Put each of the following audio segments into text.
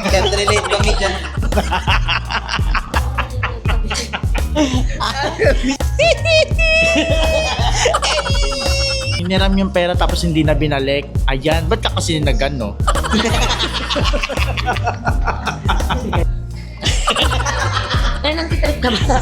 Can't relate kami dyan. Hiniram yung pera tapos hindi na binalik. Ayan, ba't ka kasi nagano? Ay, nang-trip ka ba?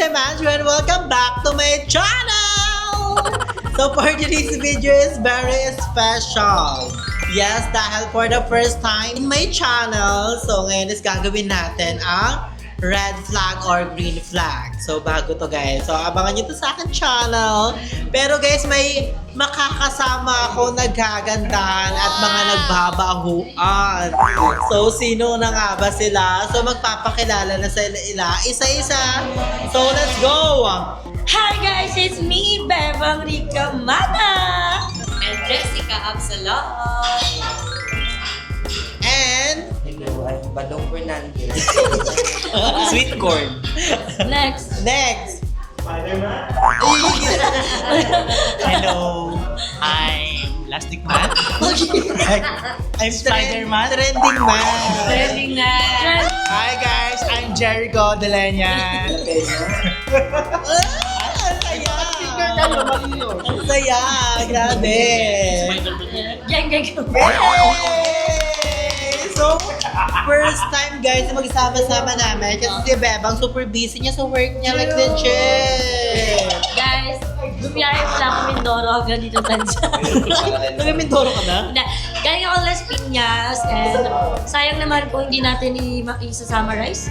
I'm Andrew and welcome back to my channel! So for today's video is very special. Yes, dahil for the first time in my channel, so ngayon is gagawin natin ang red flag or green flag. So bago to guys. So abangan nyo to sa akin channel. Pero guys, may makakasama ako naghagandahan at mga nagbabahuan. So sino na nga ba sila? So magpapakilala na sila isa-isa. So let's go! Hi guys, it's me, Bebang Rica Mata! And Jessica Absalom. And Hello, I'm Balong Fernandez. sweet corn. Next. Next. Hello, I'm Plastic Man. I'm Spider-Man? Trending man. Trending na. Hi guys, I'm Jericho Delenya. Ang saya. Ang saya. Grabe. Gang. Yay! So, first time guys na magsama-sama namin kasi si Bebang super busy niya sa work niya like legit. Guys, bumiyahe mo lang ako Mindoro hanggang dito tansya. Taga-Mindoro ka na? Hindi. Galing ako Las Piñas and sayang naman kung hindi natin i-summarize.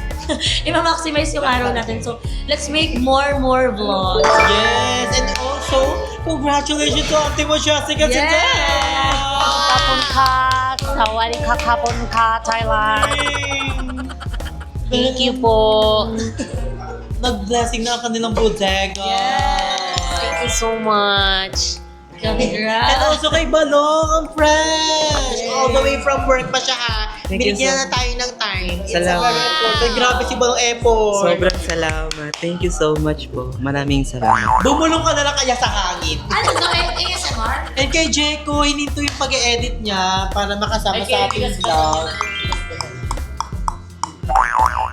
I-maximize yung araw natin. So, let's make more vlogs. Yes! And also, congratulations to Ate mo, Jessica today! Kapunka. Sawari ka kapunka, Thailand. Thank you po. Nag-blessing na ang kanilang bodega. Thank you so much. Congrats. And also kay Balong, ang fresh! All the way from work pa siya ha. Thank you Binigyan so- na tayo ng time. It's a Salamat. very important. Grabe si Balong effort. Sobrang salamat. Thank you so much po. Maraming salamat. Bumulong ka na lang kaya sa hangin. Ano to? ASMR? And kay Jeko, hininto yung pag-edit niya para makasama sa ating vlog.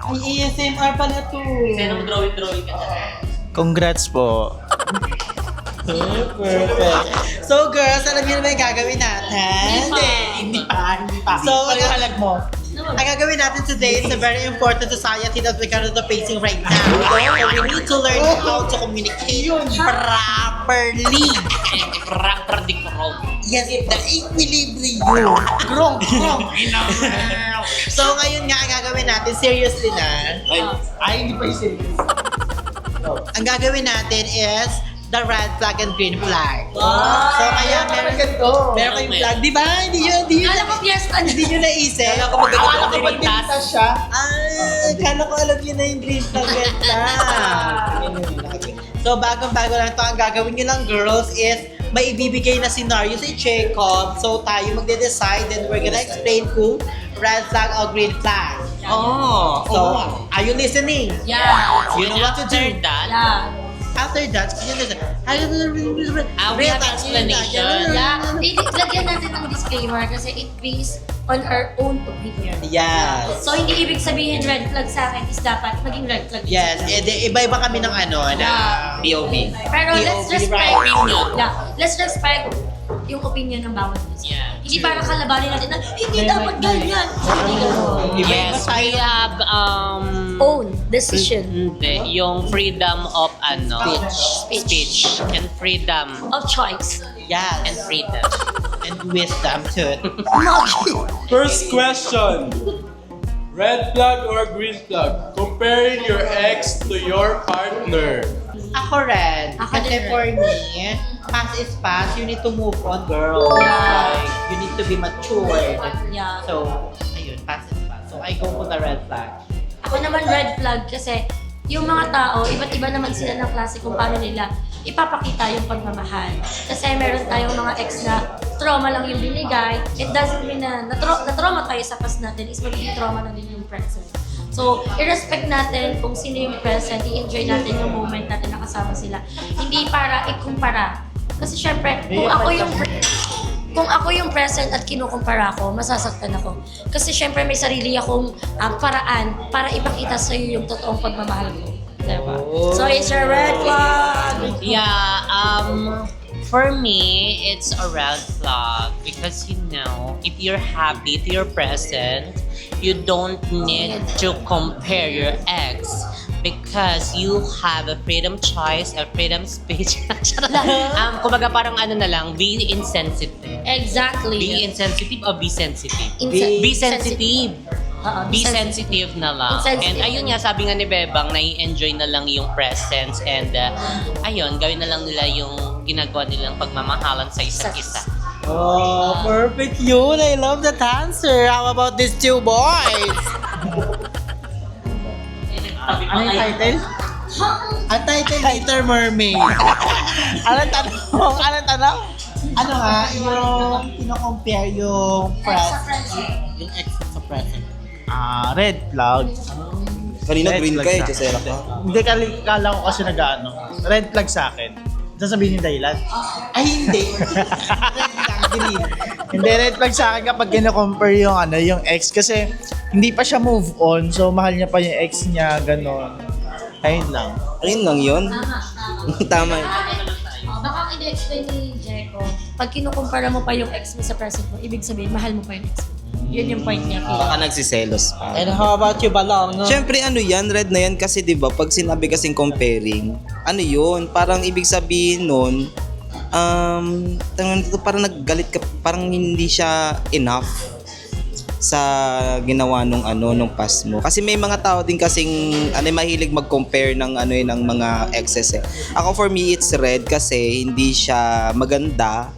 Ay, ASMR pala to. drawing ka na. Congrats po. Perfect. So girls, alam niyo na ba yung gagawin natin? Hindi pa. So, Paghalag mo. ang gagawin natin today is a very important society that we're currently facing right now. So we need to learn how to communicate properly. Proper di correct. Yes, the equilibrium. Grong. So ngayon nga, ang gagawin natin, seriously na, Ay, hindi pa yung serious. ang gagawin natin is the red flag and green flag. Wow. So kaya meron kayong flag. Di ba? Hindi yun. Alam ko, fiesta na. Hindi nyo naisip. Akala ko magtas. siya. Kala ko alam nyo na yung green flag, red flag. So bago lang to, ang gagawin nyo lang girls is may ibibigay na scenario si Jacob. So tayo magde-decide and we're gonna explain kung red flag or green flag. So, are you listening? Yeah. You know what to do. After that, Yeah. After that, we have explanation. Yeah. Lagyan natin ng disclaimer kasi it based on our own opinion. Yes. So, hindi ibig sabihin red flag sa akin is dapat maging red flag. Yes, iba-iba kami ng Yeah. POV. Pero let's POV, respect, right? let's respect yung opinion ng bawat isa. Yeah, Hindi para kalabanin natin na hindi dapat ganyan. Hindi ganun. yes, we have Own decision hindi, yung freedom of speech and freedom of choice. Yes. and freedom. And wisdom too. First question. Red flag or green flag? Comparing your ex to your partner. Ako red. Ako Kasi din red. for me, past is past. You need to move on, girl. Yeah. Like, you need to be matured. Yeah. So, ayun, past is past. So, I go for the red flag. Ako naman red flag kasi yung mga tao, iba't iba naman sila ng klase kung paano nila ipapakita yung pagmamahal. Kasi meron tayong mga ex na trauma lang yung binigay. It doesn't mean na na-trauma tayo sa past natin is magiging trauma na din yung present. So, i-respect natin kung sino yung present, i-enjoy natin yung moment natin nakasama sila. Hindi para ikumpara. Kasi syempre, kung ako yung present at kinukumpara ko, masasaktan ako. Kasi syempre may sarili akong paraan para ipakita sa'yo yung totoong pagmamahal ko. Diba? So, it's a red flag! Yeah, for me, it's a red flag because if you're happy to your present, you don't need to compare your ex because you have a freedom choice, a freedom speech. Kumbaga parang ano na lang, be insensitive. Exactly. Be insensitive or be sensitive? Be Be sensitive. Be sensitive na lang. Insensitive. And ayun nga, sabi nga ni Bebang, nai-enjoy na lang yung presence and ayun, gawin na lang nila yung ginagawa nilang pagmamahalan sa isa't isa. Oh, perfect yun. I love that answer. How about these two boys? Ano yung title? Ang title, Little Mermaid. Anong tanong? Anong tanong? Ano nga, yung kino-compare yung yung ex sa present. Red flag. Kanina Red green flag ka eh, sa- Jessera ka. Hindi, kala ko kasi nag-ano. Red flag sa akin. Sasabihin yung dahilan. Ay, hindi. Red lang, green. Hindi, red flag sa akin kapag kino-compare yung yung ex kasi hindi pa siya move on, so mahal niya pa yung ex niya, ganon. Ayun lang. Ayun lang yun. Tama yun. Baka i-explain ni Jericho, pag kinukumpara mo pa yung ex mo sa present mo, ibig sabihin, mahal mo pa yung ex mo. Yun yung point niya. Baka nagsiselos pa. And how about you, Balong? No? Siyempre ano yan, red na yan kasi 'di ba pag sinabi kasing comparing, ano yun, parang ibig sabihin nun, parang naggalit ka, parang hindi siya enough sa ginawa nung past mo. Kasi may mga tao din kasing mahilig mag-compare ng ng mga exes eh. Ako for me it's red kasi hindi siya maganda.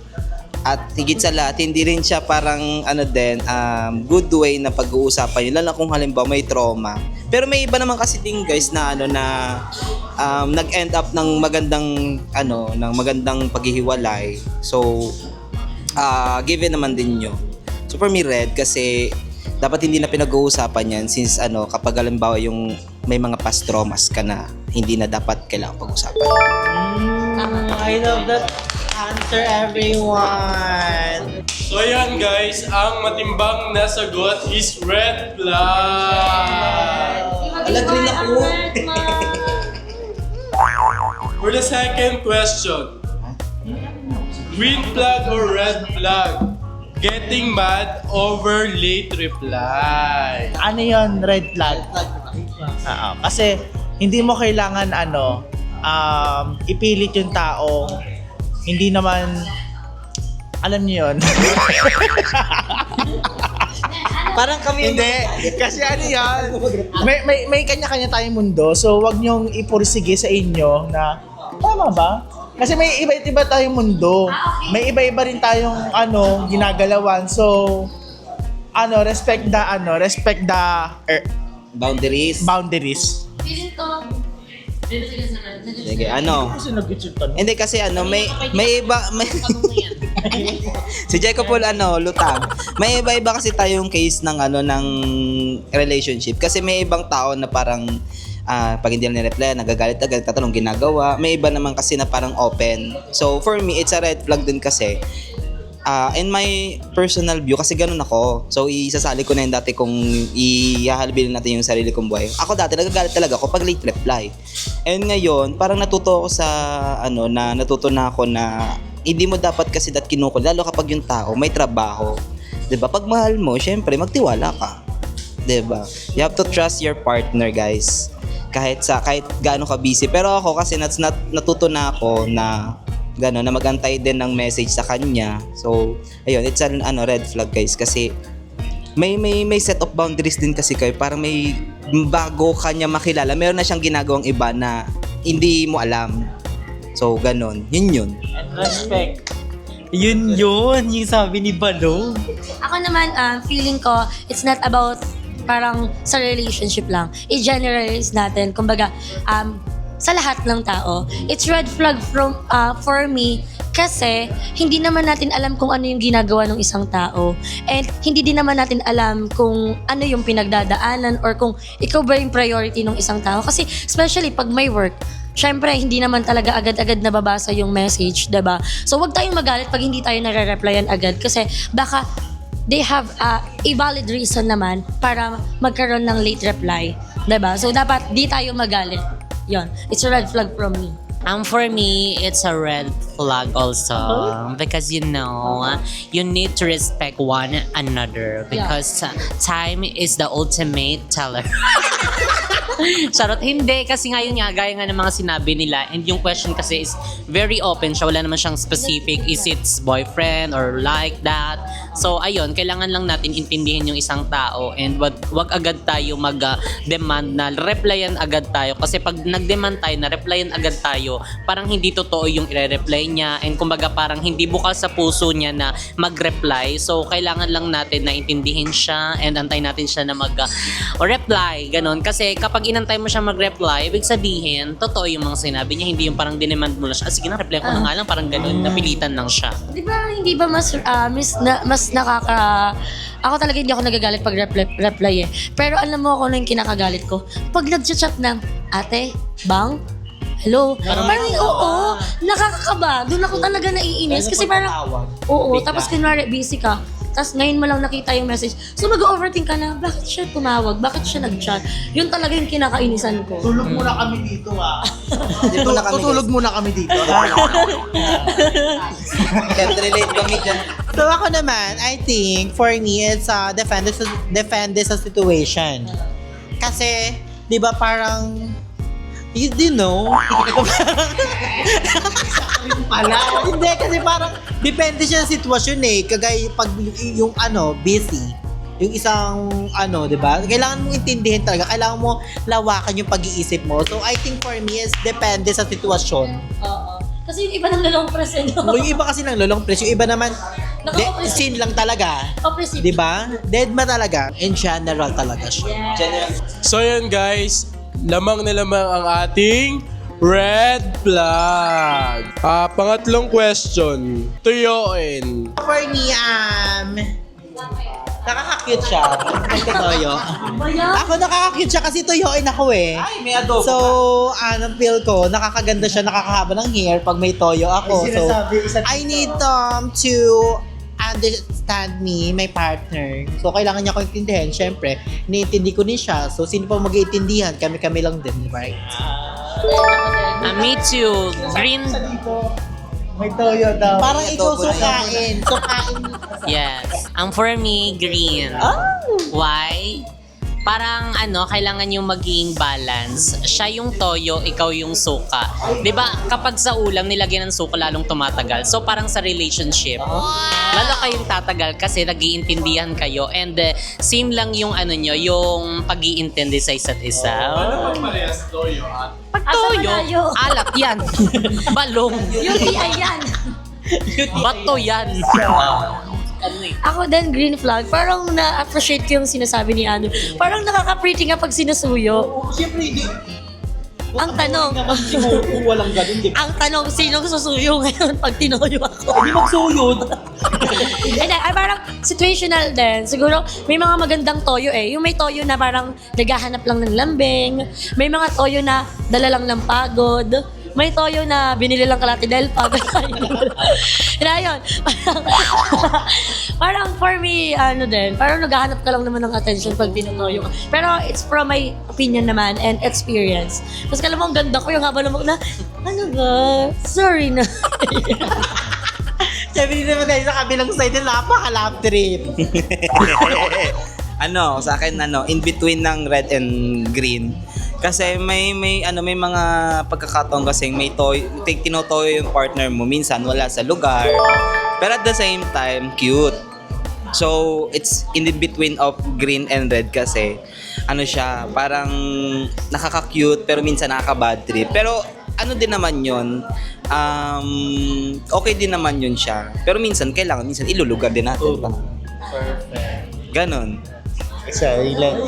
At higit sa lahat, hindi rin siya parang good way na pag-uusapan yun. Lalo kung halimbawa may trauma. Pero may iba naman kasi din guys na nag-end up ng magandang paghihiwalay. So, given naman din yun. So for me red kasi dapat hindi na pinag-uusapan yan since kapag halimbawa yung may mga past traumas ka na, hindi na dapat kailangan pag-usapan. I love that answer, everyone. So yan guys, ang matimbang na sagot is red flag. Green ako. For the second question, green flag or red flag? Getting mad over late reply. Ano yun, red flag? Kasi hindi mo kailangan ipilit yung tao. Hindi naman, alam niyo yun. Parang kami Hindi, kasi yan, may kanya-kanya tayong mundo, so wag niyong ipursige sa inyo na, tama ba? Kasi may iba-iba tayong mundo, may iba-iba rin tayong ginagalawan, so respect the Boundaries. boundaries. Feeling ko, Sige, Kasi nag-itsutan. Hindi kasi may iba si Jacob Paul lutang. May iba-iba kasi tayong case ng ng relationship kasi may ibang tao na parang pag hindi na ni-reply, nagagalit agad, tatanong ginagawa. May iba naman kasi na parang open. So for me, it's a red flag din kasi in my personal view, kasi ganun ako. So, isasali ko na yung dati kung ihahalbilin natin yung sarili kong buhay. Ako dati, nagagalit talaga ako pag late reply. And ngayon, parang natuto ako sa, natuto na ako na hindi mo dapat kasi kinukul, lalo kapag yung tao may trabaho. 'Di ba? Pag mahal mo, syempre, magtiwala ka. 'Di ba? You have to trust your partner, guys. Kahit gaano ka busy. Pero ako kasi natuto na ako na gano'n, na magantay din ng message sa kanya. So, ayun, it's an red flag guys kasi may set of boundaries din kasi kayo. Parang may bago kanya makilala, meron na siyang ginagawang iba na hindi mo alam. So, gano'n. Yun. And respect. Yun, yung sabi ni Balong. ako naman, feeling ko, it's not about parang sa relationship lang. I-generalize natin, kumbaga, sa lahat ng tao. It's red flag for me kasi hindi naman natin alam kung ano yung ginagawa ng isang tao. And hindi din naman natin alam kung ano yung pinagdadaanan or kung ikaw ba yung priority ng isang tao. Kasi especially pag may work, syempre, hindi naman talaga agad-agad nababasa yung message, diba? So, wag tayong magalit pag hindi tayo nare-replyan agad kasi baka they have a valid reason naman para magkaroon ng late reply, diba? So, dapat di tayo magalit. Yon, it's a red flag from me. For me, it's a red flag also because you need to respect one another because time is the ultimate teller. Charot, hindi. Kasi ngayon nga, gaya nga ng mga sinabi nila, and yung question kasi is very open siya. Wala naman siyang specific, is it boyfriend or like that. So, ayun, kailangan lang natin intindihin yung isang tao and wag agad tayo mag-demand na replyan agad tayo. Kasi pag nag-demand tayo na replyan agad tayo, parang hindi totoo yung i-reply niya and kumbaga parang hindi bukas sa puso niya na mag-reply. So, kailangan lang natin na intindihin siya and antay natin siya na mag-reply. Ganon. Kasi kapag inantay mo siya mag-reply, ibig sabihin, totoo yung mga sinabi niya, hindi yung parang dinemand mo na siya. Sige na, reply ko na nga lang, parang ganon, napilitan lang siya. Di ba, hindi ba mas nakaka... Ako talaga hindi ako nagagalit pag reply eh. Pero alam mo ako na yung kinakagalit ko. Pag nag-chat ng, ate, bang, hello. Parang oo, nakakakaba. Doon ako talaga naiinis. Kasi parang, oo, tapos kunwari busy ka. Tapos ngayon mo lang nakita yung message. So mag-overthink ka na, bakit siya tumawag? Bakit siya nag-chat? Yun talaga yung kinakainisan ko. Tulog muna kami dito Tutulog Tutulog muna kami dito. Can't relate kami dyan. So ako naman, I think for me it's defend this situation. Kasi, 'di ba parang you know, hindi kasi parang depende siya sa sitwasyon eh. Kagaya pag yung busy, yung isang 'di ba? Kailangan mong intindihin talaga, kailangan mo lawakan yung pag-iisip mo. So I think for me is depende sa sitwasyon. Oo. Kasi yung iba ng lalong present. Yung iba kasi ng lolong press, yung iba naman scene lang talaga. Opposite. 'Di ba? Dead ma talaga. In general talaga siya. Yeah. So yun guys, lamang na lamang ang ating red flag. Pangatlong question. Tuyuin. For me, nakaka-cute siya. Kasi toyo. Ako nakaka-cute siya kasi toyoin ako eh. Ay, may adobo. So, feel ko, nakakaganda siya, nakakahaba ng hair pag may toyo ako. So, I need to understand me, my partner. So, kailangan niya ko intindihan. Siyempre, iniintindi ko din siya. So, sino pa mag-iintindihan? Kami-kami lang din, right? Me too. Green. May toyo daw. Parang ikaw adobo na sukain. Sukain. Yes. For me, green. Why? Parang kailangan yung maging balance. Siya yung toyo, ikaw yung suka. 'Di ba? Kapag sa ulam nilagyan ng suka lalong tumatagal. So parang sa relationship, lalo kayong tatagal kasi nag-iintindihan kayo and same lang yung nyo, yung pag-iintindi sa isa't isa. Ano pag parehas toyo at Pag toyo, Asa malayo? alat yan. Balong. UTI yan. Bato yan. Ako din, green flag. Parang na-appreciate ko yung sinasabi ni Ano. Parang nakaka-pretty nga pag sinusuyo. Siyempre, hindi. Ang tanong, Kung walang ganun, di ba? ang tanong, sinong susuyo ngayon pag tinoyo ako? Hindi magsuyod. And then, parang situational din. Siguro, may mga magandang toyo eh. Yung may toyo na parang naghahanap lang ng lambing. May mga toyo na dala lang ng pagod. May toyo na binili lang kalati dahil pagod tayo. Na yun. Parang for me, parang naghahanap ka lang naman ng attention pag tinutoyo ka. Pero it's from my opinion naman and experience. Tapos kala mo, ang ganda ko yung habang na, ano ba? Sorry na. Sabi naman tayo sa kabilang side na napaka-lap trip. Sa akin in between ng red and green. Kasi may mga pagkakataon kasi may tinotoyo yung partner mo, minsan wala sa lugar. Pero at the same time, cute. So, it's in between of green and red kasi siya, parang nakaka-cute pero minsan nakaka-bad trip. Pero din naman yun, okay din naman yun siya. Pero minsan ilulugar din natin. Perfect. Ganon. Sorry lang.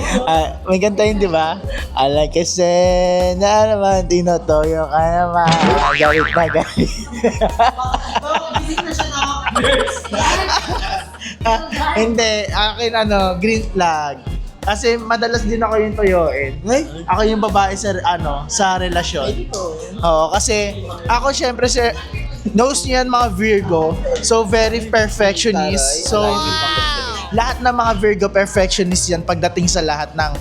May kanta yun, di ba? Ala kasi na naman, tinotoyo ka naman. Galit na galit. Hindi, akin green flag. Kasi madalas din ako yung toyoin. Ako yung babae sa relasyon. Oo, kasi ako syempre knows niyan mga Virgo. So very perfectionist. So lahat ng mga Virgo perfectionist yan pagdating sa lahat ng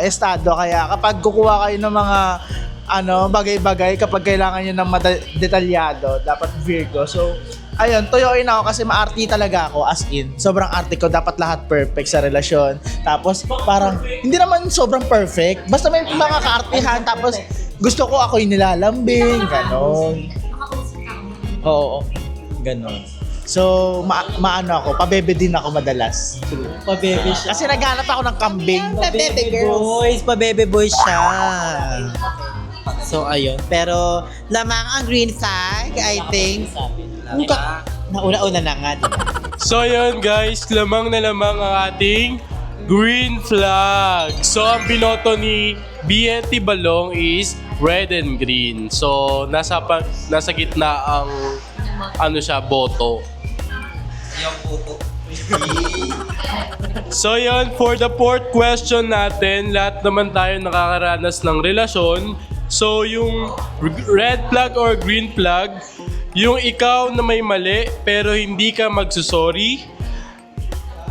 estado. Kaya kapag kukuha kayo ng mga bagay-bagay, kapag kailangan nyo ng detalyado, dapat Virgo. So ayun, toyoin ako kasi maarte talaga ako, as in. Sobrang arte ko, dapat lahat perfect sa relasyon. Tapos parang, hindi naman sobrang perfect. Basta may mga kaartihan, tapos gusto ko ako yung nilalambing, ganon. Oo, ganon. So, maano ako, pabebe din ako madalas. Pabebe siya. Kasi naghanap ako ng kambing. Pabebe boys siya. So, ayun. Pero, lamang ang green flag, I think. Nauna-una na nga, diba? So yun guys, lamang na lamang ang ating green flag. So ang binoto ni BNT Balong is red and green. So nasa gitna ang boto. So yun, for the fourth question natin, lahat naman tayo nakakaranas ng relasyon. So yung red flag or green flag, yung ikaw na may mali pero hindi ka magsusorry,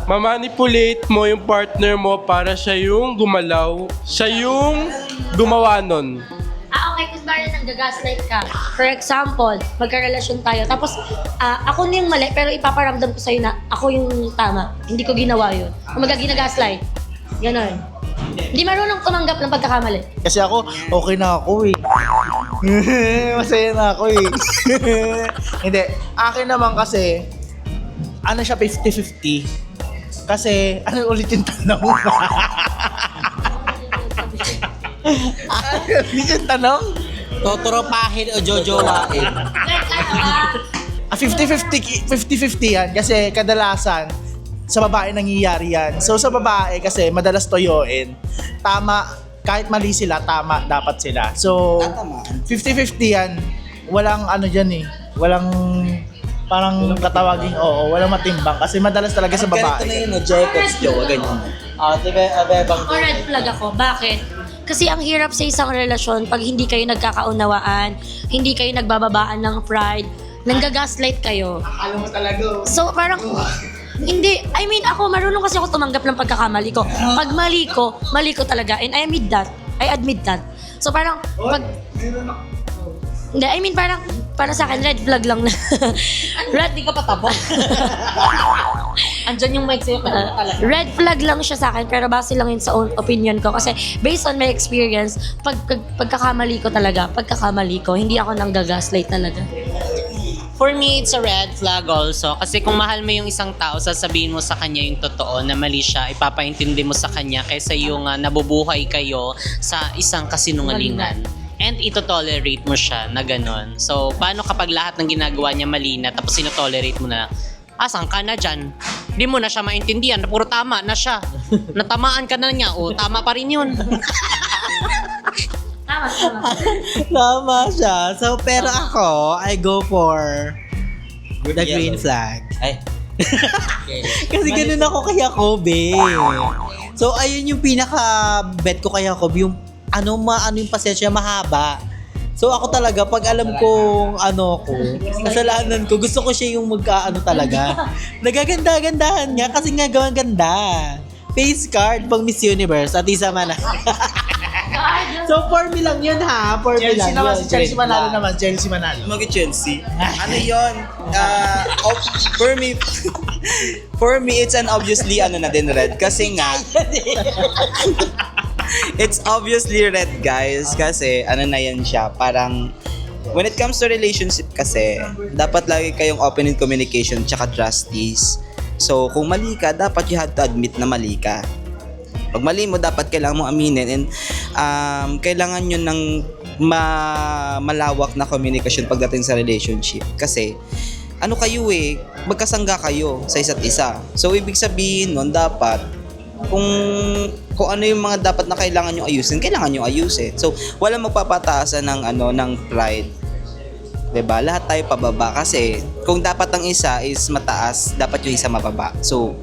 mamanipulate mo yung partner mo para siya yung gumalaw, siya yung gumawa nun. Okay, kung bari nang-gaslight ka. For example, magkarelasyon tayo. Tapos, ako na yung mali, pero ipaparamdam ko sa'yo na ako yung tama. Hindi ko ginawa yun. Kumaga gina-gaslight. Ganon. Hindi marunong tumanggap ng pagkakamali. Kasi ako, okay na ako eh. Masaya na ako eh. Hindi, akin naman kasi, siya 50-50. Kasi, ulit yung tanong? Ulit yung tanong? Totoropahin o jojowain. 50-50 yan kasi kadalasan sa babae nangyayari yan. So sa babae kasi madalas toyoin. Tama, kahit mali sila, tama dapat sila. So 50-50 yan. Walang dyan eh. Walang parang katawaging walang matimbang kasi madalas talaga sa babae. Ganito na yun, Jacob's jowa, ganyan. Ako red flag ako. Bakit? Kasi ang hirap sa isang relasyon pag hindi kayo nagkakaunawaan, hindi kayo nagbababaan ng pride, nanggagaslight kayo. Alam mo talaga. So parang, hindi, ako marunong kasi ako tumanggap ng pagkakamali ko. Pag mali ko talaga. And I admit that. So parang, parang, para sa akin, red flag lang na. Red, di ka patabo. Andyan yung mic sa'yo talaga. Red flag lang siya sa akin, pero base lang yun sa own opinion ko. Kasi based on my experience, pagkakamali ko, hindi ako nang gagaslight talaga. For me, it's a red flag also. Kasi kung mahal mo yung isang tao, sasabihin mo sa kanya yung totoo na mali siya, ipapaintindi mo sa kanya kaysa yung nabubuhay kayo sa isang kasinungalingan. And ito-tolerate mo siya na gano'n. So, paano kapag lahat ng ginagawa niya mali na tapos ino-tolerate mo na, saan ka na dyan? Hindi mo na siya maintindihan. Puro tama na siya. Natamaan ka na niya. Tama pa rin yun. Tama. Tama siya. So, pero ako, I go for the green flag. Kasi ganun ako kay Jacobe. So, ayun yung pinaka-bet ko kay Jacob, yung ano yung pasensya mahaba. So ako talaga, pag alam kong kasalanan ko, gusto ko siya yung talaga. Nagaganda-gandahan niya kasi nga gawang ganda. Face card pang Miss Universe at isa man. So for me lang yun ha. For me lang yun. Chelsea Manalo naman. Chelsea Manalo. Mag-Chelsea. Ano yun? For me, it's an obviously na din red. Kasi nga, it's obviously red, guys. Kasi na yan siya. Parang, when it comes to relationship kasi, dapat lagi kayong open in communication tsaka trustees. So, kung mali ka, dapat you have to admit na mali ka. Pag mali mo, dapat kailangan mo aminin and kailangan nyo ng malawak na communication pagdating sa relationship. Kasi, kayo magkasangga kayo sa isa't isa. So, ibig sabihin nun, dapat kung ano yung mga dapat na kailangan nyo ayusin, kailangan nyo ayusin. So, walang magpapataasan ng pride. 'Di ba? Lahat tayo pababa kasi kung dapat ang isa is mataas, dapat yung isa mababa. So,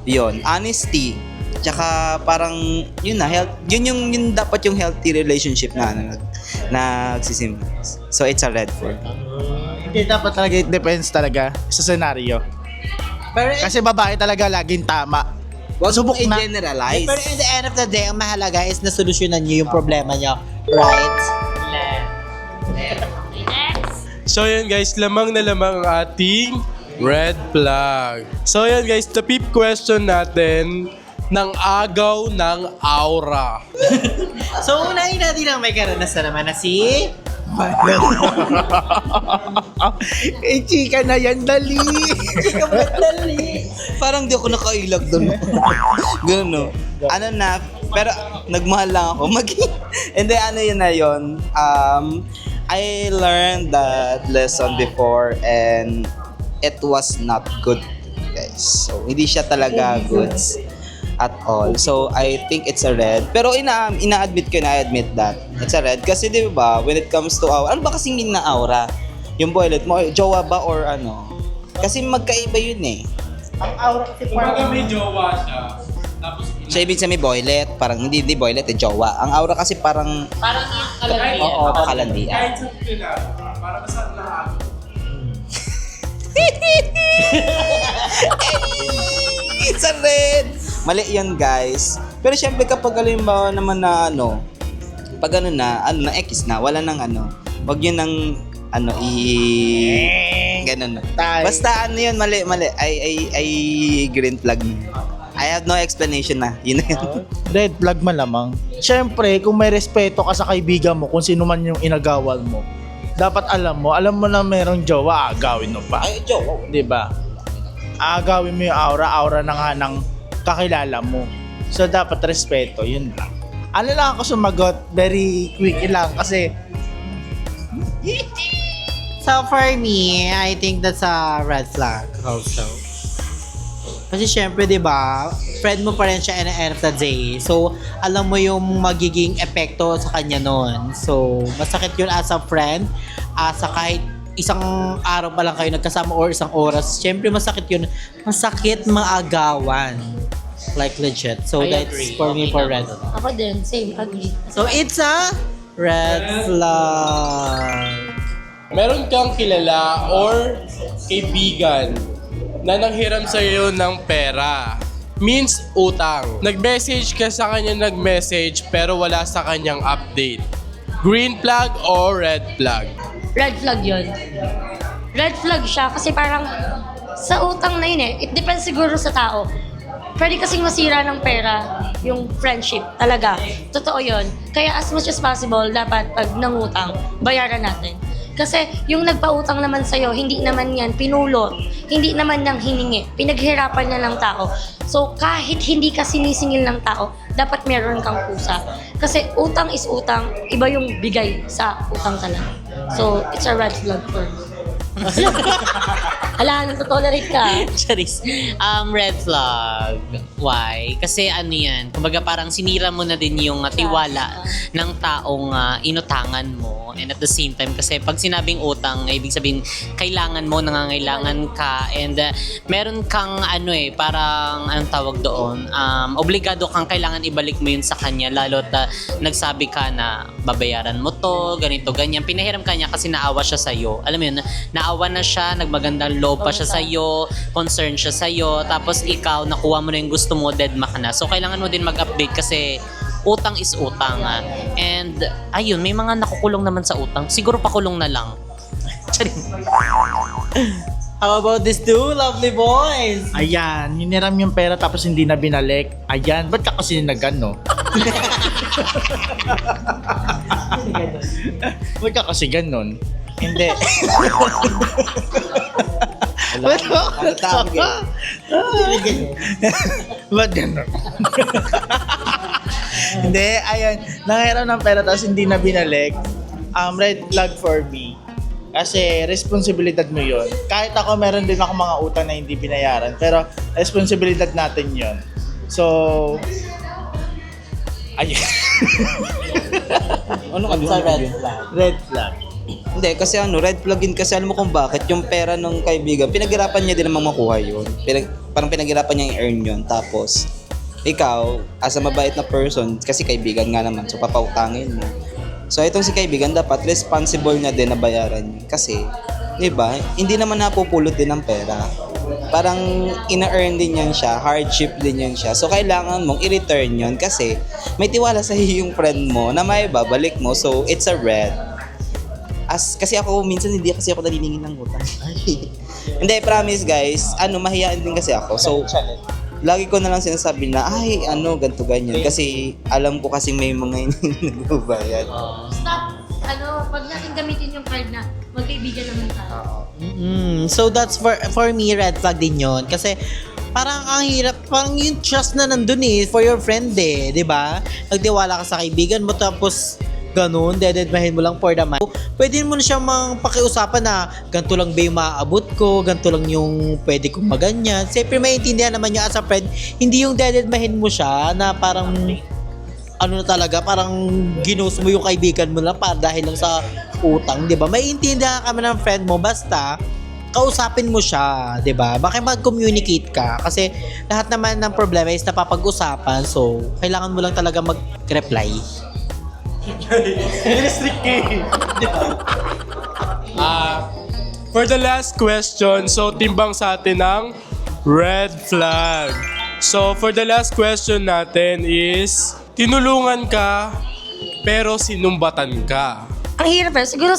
'yon, honesty. Tsaka parang yun yung dapat yung healthy relationship na nagsisimula. So, it's a red flag. Hindi dapat talaga, it depends talaga sa scenario. Pero, Kasi babae talaga laging tama. Wag Subok mong na. i-generalize. pero in the end of the day, ang mahalaga is nasolusyonan niyo yung problema niyo. Right? Next! So yan guys, lamang na lamang ang ating red flag. So yan guys, the fifth question natin ng agaw ng aura. So, unahin natin ang may karanasan naman na si... Chika na yan, dali. Parang di ako nakailag doon. Ganun, no? Ano na, pero nagmahal lang ako. Hindi, ano yun na yun. I learned that lesson before and it was not good, guys. So, hindi siya talaga goods at all. So, I think it's a red. Pero ina-admit ko, na-admit that it's a red. Kasi di ba, when it comes to aura, ano ba kasing mean na aura? Yung boylet mo, jowa ba or ano? Kasi magkaiba yun eh. Ang aura kasi Kumbaga may jowa siya. Tapos So, ibig sabihin boylet, parang hindi boylet, jowa. Ang aura kasi parang, Parang yung kalagyan. oo, kalandian. kahit sa pinag, para basta lahat. It's a red! Mali yan, guys. Pero syempre kapag halimbawa naman na pag na X na, wala nang wag yun nang ganun na. Tay. Basta yun, mali. Ay green flag na. I have no explanation na. Yun na yun. Red flag malamang. Siyempre, kung may respeto ka sa kaibigan mo, kung sino man yung inagawal mo, dapat alam mo na merong jowa, agawin mo pa. Ay, jowa. Diba? Agawin mo yung aura na nga ng kakilala mo. So, dapat respeto, yun lang. Ano lang ako sumagot, very quick lang kasi So for me, I think that's a red flag also. Kasi syempre, di ba, friend mo pa rin siya at the end of the day. So, alam mo yung magiging epekto sa kanya nun. So, masakit yun as a friend. Sa kahit isang araw pa lang kayo nagkasama or isang oras, syempre masakit yun. Masakit maagawan. Like legit. So, I that's agree. for me for red. Ako din, same, agree. So, it's a red flag. Meron kang kilala or kaibigan na nanghiram sa iyo ng pera. Means utang. Nag-message ka sa kanya nag-message pero wala sa kanyang update. Green flag or red flag? Red flag yun. Red flag siya kasi parang sa utang na yun it depends siguro sa tao. Pwede kasing masira ng pera yung friendship talaga. Totoo yun. Kaya as much as possible, dapat pag nangutang, bayaran natin. Kasi yung nagpautang naman sa'yo, hindi naman yan pinulot. Hindi naman nang hiningi. Pinaghirapan na ng tao. So kahit hindi ka sinisingil ng tao, dapat meron kang kusa. Kasi utang is utang, iba yung bigay sa utang talaga. So it's a red flag for me. Ala, nagtotolerate ka. Charis. Red flag. Why? Kasi ano yan, kumbaga parang sinira mo na din yung tiwala ng taong inutangan mo. And at the same time, kasi pag sinabing utang, ibig sabihin, kailangan mo, nangangailangan ka. And meron kang parang, anong tawag doon? Obligado kang kailangan ibalik mo yun sa kanya. Lalo't nagsabi ka na babayaran mo to, ganito, ganyan. Pinahiram ka niya kasi naawa siya sa'yo. Alam mo yun, naawa na siya, nagbagandang loob pa siya sa'yo, concerned siya sa'yo, tapos ikaw, nakuha mo na yung gusto mo, deadma ka na. So, kailangan mo din mag-update kasi utang is utang. And, ayun, may mga nakukulong naman sa utang. Siguro pakulong na lang. How about these two lovely boys? ayan, hiniram yung pera tapos hindi na binalik. Ayan, ba't ka kasi nagano? Ba't ka kasi ganon? Hindi. Ba't Ba't ganon? Hindi, ayun. Nangiram ng pera tapos hindi na binalik. Red flag for me. Kasi responsibilidad mo yun. Kahit ako, meron din ako mga utang na hindi binayaran. Pero responsibilidad natin yun. So, ay, Ano ka Sa red flag. red flag. Hindi, kasi red flag yun kasi alam mo kung bakit yung pera ng kaibigan, pinaghirapan niya din namang makuha yun. Parang pinaghirapan niya i-earn yun. Tapos, ikaw, as a mabait na person, kasi kaibigan nga naman, so papautangin mo. So, itong si kaibigan, dapat responsible na din na bayaran yun. Kasi, di ba, hindi naman napupulot din ng pera. Parang ina-earn din yan siya, hardship din yan siya. So, kailangan mong i-return yun kasi may tiwala sa yung friend mo na may babalik mo. So, it's a red. Kasi ako, minsan hindi kasi ako naniningin ng utang. Hindi, promise guys, mahihain din kasi ako. So, lagi ko na lang sinasabi na, ganito ganyan. Kasi alam ko kasi may mga hindi nagbabayad. Stop! Pag natin gamitin yung card na magkaibigan naman tayo. So that's for me, red flag din yun. Kasi parang ang hirap, parang yung trust na nandun for your friend di ba? Nagtiwala ka sa kaibigan mo tapos ganun, dededmahin mo lang for the money. Pwede mo na siya pakiusapan na ganito lang ba yung maaabot ko, ganito lang yung pwede kong maganyan. Siyempre maintindihan naman yung as a friend, hindi yung dededmahin mo siya na parang parang ginos mo yung kaibigan mo lang dahil lang sa utang, di ba? Maiintindihan kami ng friend mo, basta kausapin mo siya, di ba? Bakit mag-communicate ka? Kasi lahat naman ng problema is napapag-usapan, so kailangan mo lang talaga mag-reply. For the last question, so timbang sa atin ng red flag. So for the last question natin is, tinulungan ka pero sinumbatan ka. Ang hirap siguro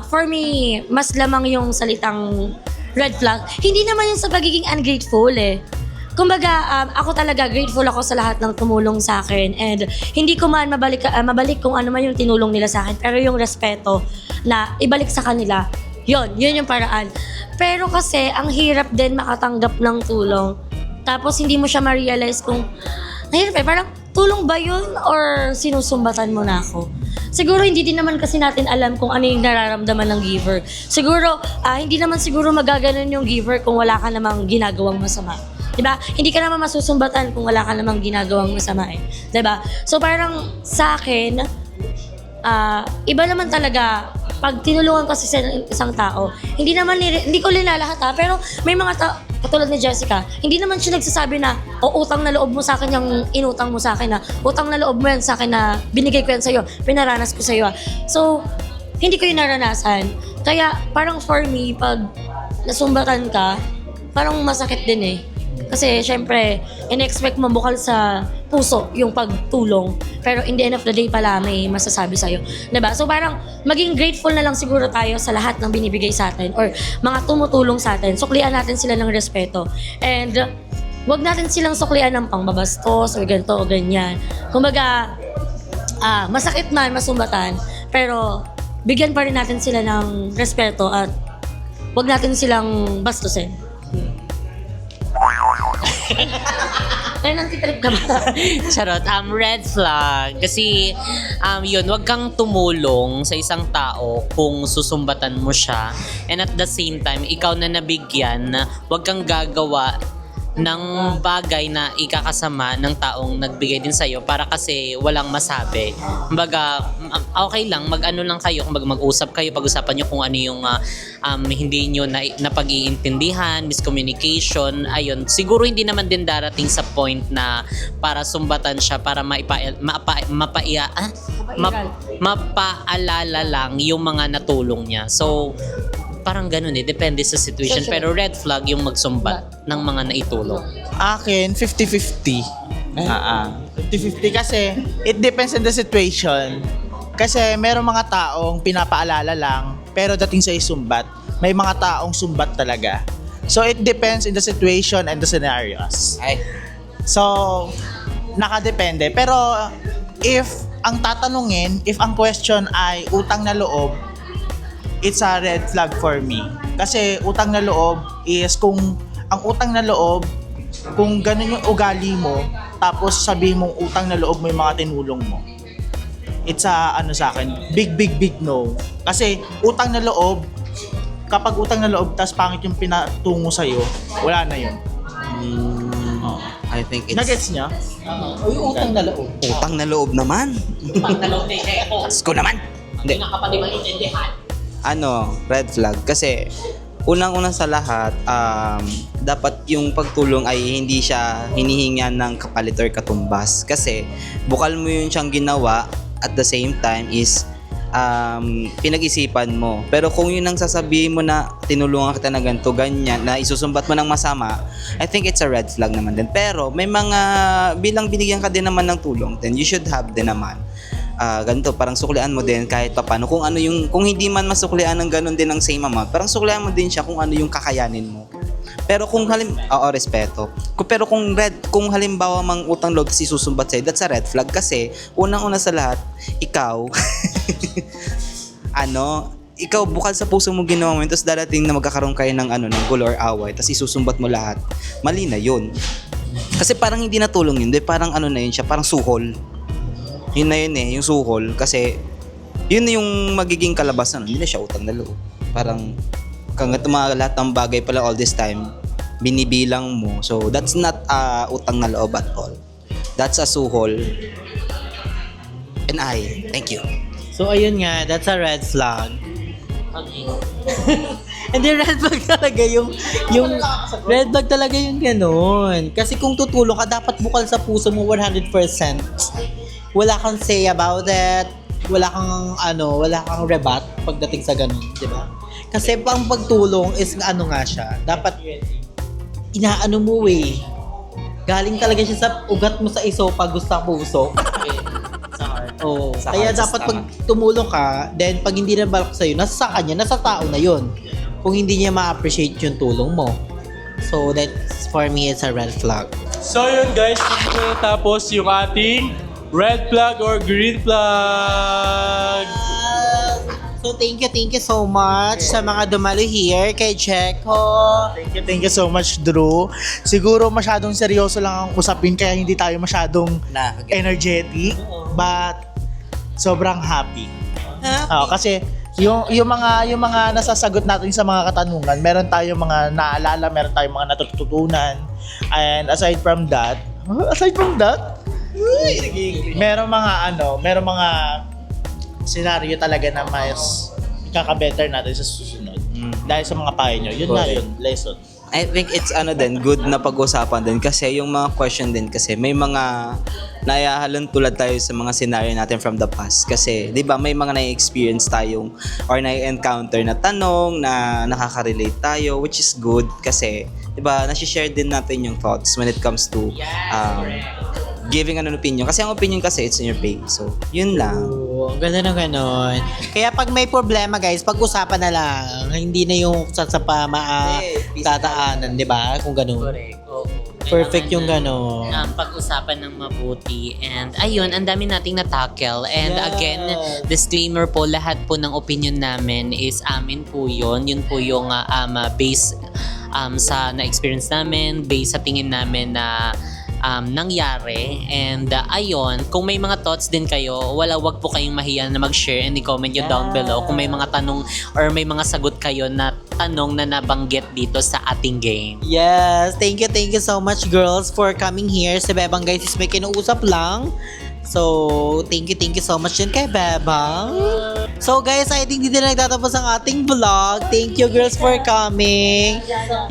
for me, mas lamang yung salitang red flag. Hindi naman yung sa pagiging ungrateful Kumbaga, ako talaga grateful ako sa lahat ng tumulong sa akin and hindi ko man mabalik kung ano man yung tinulong nila sa akin, pero yung respeto na ibalik sa kanila, yun yung paraan. Pero kasi ang hirap din makatanggap ng tulong tapos hindi mo siya ma-realize kung hirap parang tulong ba yun or sinusumbatan mo na ako? Siguro hindi din naman kasi natin alam kung ano yung nararamdaman ng giver. Siguro, hindi naman siguro magaganon yung giver kung wala ka namang ginagawang masama. Diba? Hindi ka naman masusumbatan kung wala ka namang ginagawang masama Diba? So parang sa akin, iba naman talaga pag tinulungan ko sa isang tao, hindi ko linalahat pero may mga tao, katulad ni Jessica, hindi naman siya nagsasabi na, utang na loob mo sa akin yung inutang mo sa akin utang na loob mo yan sa akin na binigay ko yan sa'yo, pinaranas ko sa'yo So, hindi ko yung naranasan. Kaya, parang for me, pag nasumbatan ka, parang masakit din Kasi, syempre, in-expect mo bukal sa puso yung pagtulong. Pero in the end of the day pala, may masasabi sa'yo. Diba? So, parang maging grateful na lang siguro tayo sa lahat ng binibigay sa atin or mga tumutulong sa atin. Suklian natin sila ng respeto. And, wag natin silang suklian ng pangbabastos or ganito o ganyan. Kumbaga, masakit man, masumbatan, pero bigyan pa rin natin sila ng respeto at wag natin silang bastusin. Kaya nang-titrip ka ba? Charot, red flag. Kasi, wag kang tumulong sa isang tao kung susumbatan mo siya. And at the same time, ikaw na nabigyan, wag kang gagawa ng bagay na ikakasama ng taong nagbigay din sa'yo para kasi walang masabi. Kumbaga, okay lang, mag-ano lang kayo, mag-usap kayo, pag-usapan nyo kung ano yung hindi nyo na pag-iintindihan, miscommunication, ayun. Siguro hindi naman din darating sa point na para sumbatan siya, para mapaalala lang yung mga natulong niya. So, parang ganun depende sa situation. Pero red flag yung magsumbat ng mga naitulong. Akin, 50-50. 50-50 kasi it depends on the situation. Kasi merong mga taong pinapaalala lang, pero dating sa isumbat, may mga taong sumbat talaga. So it depends in the situation and the scenarios. So, nakadepende. Pero if ang tatanungin, if ang question ay utang na loob, it's a red flag for me. Kasi utang na loob is kung ang utang na loob, kung ganun yung ugali mo, tapos sabihin mong utang na loob mo yung mga tinulong mo. It's a, sa akin, big no. Kasi utang na loob, kapag utang na loob, tas pangit yung pinatungo sa'yo, wala na yun. I think it's Nagets niya? Uy, utang na loob. utang na loob naman. Pagdalaw na yung Diyos ko naman. Hindi. kapatid maintindihan. Ano, red flag. Kasi, unang-una sa lahat, dapat yung pagtulong ay hindi siya hinihingan ng kapalit or katumbas. Kasi, bukal mo yun siyang ginawa at the same time is pinag-isipan mo. Pero kung yun ang sasabihin mo na tinulungan kita na ganito, ganyan, na isusumbat mo ng masama, I think it's a red flag naman din. Pero may mga, bilang binigyan ka din naman ng tulong, then you should have din naman. Ganito, parang suklian mo din kahit papano. Kung ano yung, kung hindi man masuklian ng ganun din ng same amount, parang suklian mo din siya kung ano yung kakayanin mo. Pero kung respeto. Pero kung halimbawa mang utang loob kasi susumbat sa'yo, that's a red flag kasi unang-una sa lahat, ikaw, ikaw bukal sa puso mo ginawa mo, tapos darating na magkakaroon kayo ng ng gulo or away, tapos isusumbat mo lahat. Mali na yun. Kasi parang hindi natulong yun, parang na yun siya, parang suhol. Yun na yun yung suhol. Kasi yun na yung magiging kalabasan, hindi na siya utang na loob. Parang lahat ng bagay pala all this time, binibilang mo. So that's not utang na loob at all. That's a suhol. And thank you. So, ayun nga, that's a red flag. Hindi, red flag talaga yung red flag talaga yung ganun. Kasi kung tutulong ka, dapat bukal sa puso mo 100%. Wala kang say about it. Wala kang rebat pagdating sa ganun, di ba? Kasi pang pagtulong is nga siya. Dapat inaano mo galing talaga siya sa ugat mo sa iso pag gusto ang puso. Oo. Sa Kaya heart, dapat tama. pag tumulong ka, then pag hindi na balak sa'yo, nasa sa kanya, nasa tao na yun. Kung hindi niya ma-appreciate yung tulong mo. So, that's for me, it's a red flag. So yun guys, dito na tapos yung ating red flag or green flag. So, thank you so much sa mga dumalo here kay Checo. Thank you so much, Drew. Siguro masyadong seryoso lang ang usapin kaya hindi tayo masyadong energetic. But sobrang happy. Kasi yung mga nasasagot natin sa mga katanungan, meron tayong mga naalala, meron tayong mga natututunan. And aside from that, meron mga senaryo talaga na mas ikaka-better natin sa susunod. Dahil sa mga payo nyo. Yun nga yun, lesson. I think it's good na pag-usapan din kasi yung mga question din kasi may mga nayahalon tulad tayo sa mga scenario natin from the past kasi 'di ba may mga na-experience tayong or na-encounter na tanong na nakaka-relate tayo, which is good kasi 'di ba na-share din natin yung thoughts when it comes to giving an opinion kasi ang opinion kasi it's in your face, so yun lang. Oo, ang ganda ng ganon. Kaya pag may problema guys, pag-usapan na lang. Hindi na yung tataanan, di ba? Kung ganon. Correct. Oo. Perfect Kailangan yung na, ganon. pag-usapan ng mabuti. And ayun, ang dami nating na-tackle. And Yes. again, disclaimer po, lahat po ng opinion namin is amin po yun. Yun po yung base sa na-experience namin, base sa tingin namin na nangyari. And ayun, kung may mga thoughts din kayo, wag po kayong mahiya na mag-share and i-comment nyo down below kung may mga tanong or may mga sagot kayo na tanong na nabanggit dito sa ating game. Yes, thank you so much girls for coming here. Si Bebang guys is may kinuusap lang. So, thank you so much din kay Bebang. So guys, I think dito na nagtatapos ang ating vlog. Thank you girls for coming.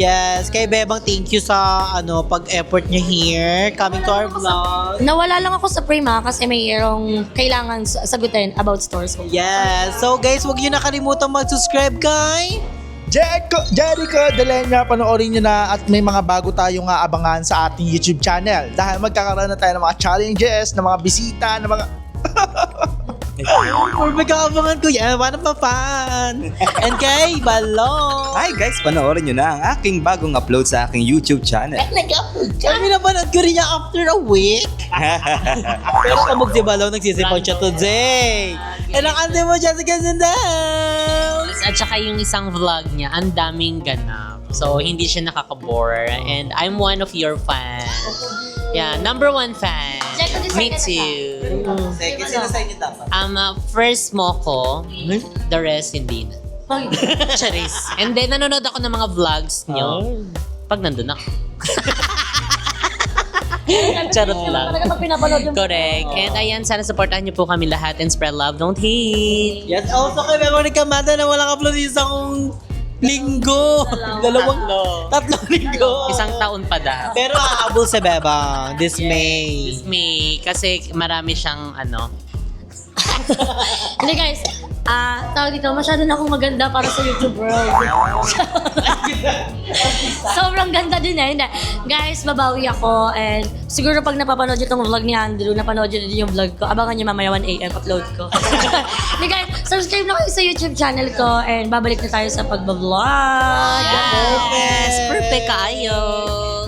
Yes, kay Bebang thank you sa pag-effort niya here coming to our vlog. Nawala lang ako sa Prima kasi mayroong kailangan sagutin about stores ko. Yes, so guys, huwag niyo nakalimutan mag-subscribe kay Jericho Delenya, panoorin nyo na at may mga bago tayong aabangan sa ating YouTube channel dahil magkakaroon na tayo ng mga challenges, ng mga bisita, ng mga or magkakabangan ko yan. Paano pa fan? And kay Balong. Hi guys, panoorin nyo na ang aking bagong upload sa aking YouTube channel. Kami napanood ko rin niya after a week. Pero kamog si Balong, nagsisipon siya today. And ang ante mo, Jessica Zendel. At saka yung isang vlog niya, ang daming ganap. So, hindi siya nakaka-bore. And I'm one of your fans. Yeah, number 1 fan. Check ko Me design na too. Second, sino sa inyo dapat? First mo ko, the rest hindi na. Charis. And then, nanonood ako ng mga vlogs niyo pag nandun ako. Charot lang. Talaga pag pinapanood yung Correct. And ayan, sana supportahan niyo po kami lahat and spread love, don't hate. Yes, also kay Veronica Manda na walang upload isang linggo. Tatlong linggo. Isang taon pa daw. Pero hahabol si Bebang this May. May, kasi marami siyang Hindi guys, tawag dito, masyado na akong maganda para sa YouTube world. Sobrang ganda din eh. Hindi. Guys, babawi ako and siguro pag napapanood nyo itong vlog ni Andrew, napanood nyo din yung vlog ko. Abangan nyo mamaya 1 AM upload ko. Hindi guys, subscribe na kayo sa YouTube channel ko and babalik na tayo sa pagbablog. Yes, perfect kayo.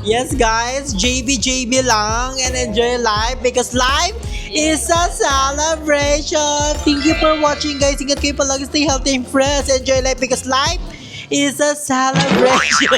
Yes guys, JB lang and enjoy life because life is a celebration. Thank you for watching guys. Ingat kayo palagi, stay healthy and fresh. Enjoy life because life is a celebration.